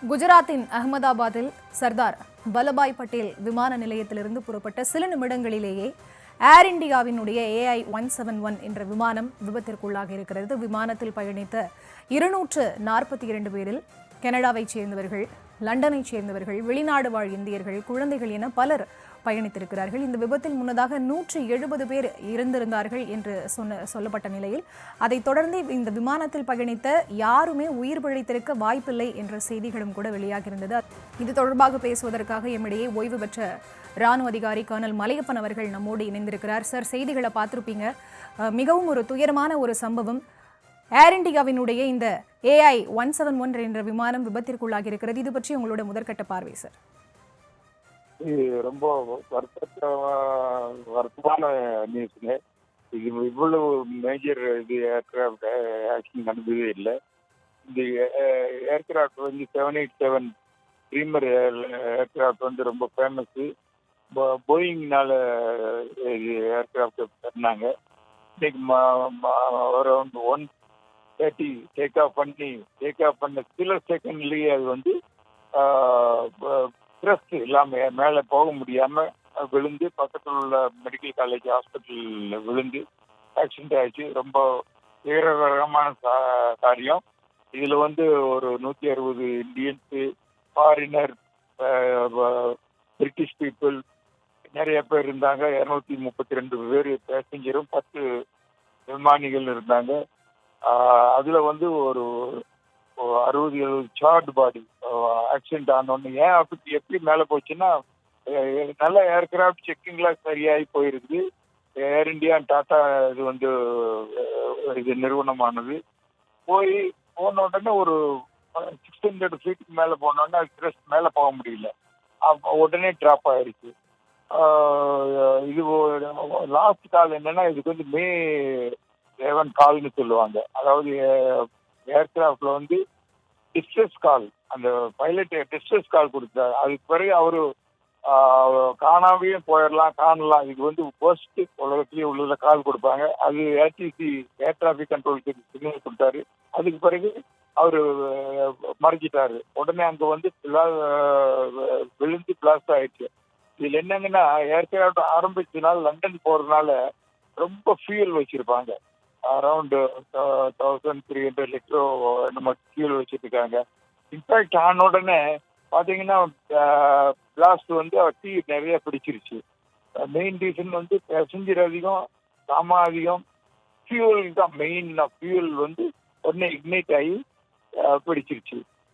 குஜராத்தின் அகமதாபாத்தில் சர்தார் வல்லபாய் பட்டேல் விமான நிலையத்திலிருந்து புறப்பட்ட சில நிமிடங்களிலேயே ஏர் இந்தியாவினுடைய AI-171 என்ற விமானம் விபத்திற்குள்ளாக இருக்கிறது. விமானத்தில் பயணித்த 242 பேரில் கனடாவைச் சேர்ந்தவர்கள், லண்டனைச் சேர்ந்தவர்கள், வெளிநாடு வாழ் இந்தியர்கள், குழந்தைகள் என பலர் பயணித்திருக்கிறார்கள். இந்த விபத்தில் முன்னதாக 170 பேர் இறந்திருந்தார்கள் என்று சொல்லப்பட்ட நிலையில் அதைத் தொடர்ந்து இந்த விமானத்தில் பயணித்த யாருமே உயிர் பிழைத்திருக்க வாய்ப்பில்லை என்ற செய்திகளும் கூட வெளியாகியிருந்தது. இது தொடர்பாக பேசுவதற்காக எம்மிடையே ஓய்வு பெற்ற ராணுவ அதிகாரி கர்னல் மலையப்பன் அவர்கள் நம்மோடு இணைந்திருக்கிறார். சார், செய்திகளை பார்த்திருப்பீங்க. மிகவும் ஒரு துயரமான ஒரு சம்பவம். ஏர் இந்தியாவினுடைய இந்த AI-171 என்ற விமானம் விபத்திற்குள்ளாகி இருக்கிறது. இது பற்றி உங்களோட முதற்கட்ட பார்வை சார். இது ரொம்ப வருத்தமான நியூஸுங்க. இது இவ்வளவு மேஜர் இது ஏர்கிராஃப்ட் ஆக்சிடென்ட் நடந்ததே இல்லை. இந்த ஏர்கிராஃப்ட் வந்து 787 ட்ரீமர் ஏர்கிராஃப்ட் வந்து ரொம்ப ஃபேமஸ்ஸு. போயிங்னால இது ஏர்கிராஃப்ட் பண்ணாங்க. இன்னைக்கு அரௌண்ட் 1:30 டேக் ஆஃப் பண்ண சில செகண்ட்லேயே அது வந்து த்ரஸ்ட் இல்லாமல் மேலே போக முடியாமல் விழுந்து பக்கத்தில் உள்ள மெடிக்கல் காலேஜ் ஹாஸ்பிட்டலில் விழுந்து ஆக்சிடென்ட் ஆயிடுச்சு. ரொம்ப வீரகரமான காரியம். இதில் வந்து ஒரு 160 இந்தியன்ஸு, ஃபாரினர், பிரிட்டிஷ் பீப்புள் நிறைய பேர் இருந்தாங்க. 232 பேர் பேசஞ்சரும் 10 விமானிகள் இருந்தாங்க. அதில் வந்து ஒரு 60-70 சார்ட் பாடி ஆக்சிடென்ட் ஆனோன்னு. ஏன் அப்படி எப்படி மேலே போச்சுன்னா, நல்ல ஏர்கிராஃப்ட் செக்கிங்லாம் சரியாகி போயிருக்குது. ஏர் இந்தியா டாட்டா இது வந்து இது நிறுவனமானது. போன உடனே ஒரு 600 ஃபீட்டுக்கு மேலே போனோடனே அது த்ரஸ்ட் மேலே போக முடியல. உடனே ட்ராப் ஆயிடுச்சு. இது லாஸ்ட் கால் என்னன்னா, இதுக்கு வந்து மே 7 கால்னு சொல்லுவாங்க. அதாவது ஏர்கிராஃப்ட்ல வந்து டிஸ்ட்ரெஸ் கால், அந்த பைலட் டிஸ்ட்ரெஸ் கால் கொடுத்தாரு. அதுக்கு பிறகு அவரு காணாமையே காணலாம். இது வந்து ஃபர்ஸ்ட் உலகத்திலேயே உள்ள கால் கொடுப்பாங்க. அது ஏடிசி ஏர் டிராஃபிக் கண்ட்ரோலுக்கு சிக்னல் கொடுத்தாரு. அதுக்கு பிறகு அவரு மறைஞ்சிட்டாரு. உடனே அங்க வந்து விழுந்து பிளாஸ்ட் ஆயிடுச்சு. இதுல என்னங்கன்னா, ஏர்கிராஃப்ட் ஆரம்பிச்சதுனால லண்டன் போறதுனால ரொம்ப ஃபியூல் வச்சிருப்பாங்க. அரௌண்ட் 1300 லிட்டரோ நம்ம ஃபியூல் வச்சுருக்காங்க. இன்ஃபேக்ட் ஆன உடனே பார்த்தீங்கன்னா பிளாஸ்ட் வந்து தீ நிறைய பிடிச்சிருச்சு. மெயின் ரீசன் வந்து பேசஞ்சர் அதிகம், சாமான் அதிகம், ஃபியூல் தான் மெயின். ஃபியூல் வந்து உடனே இக்னைட் ஆகி பிடிச்சிருச்சு.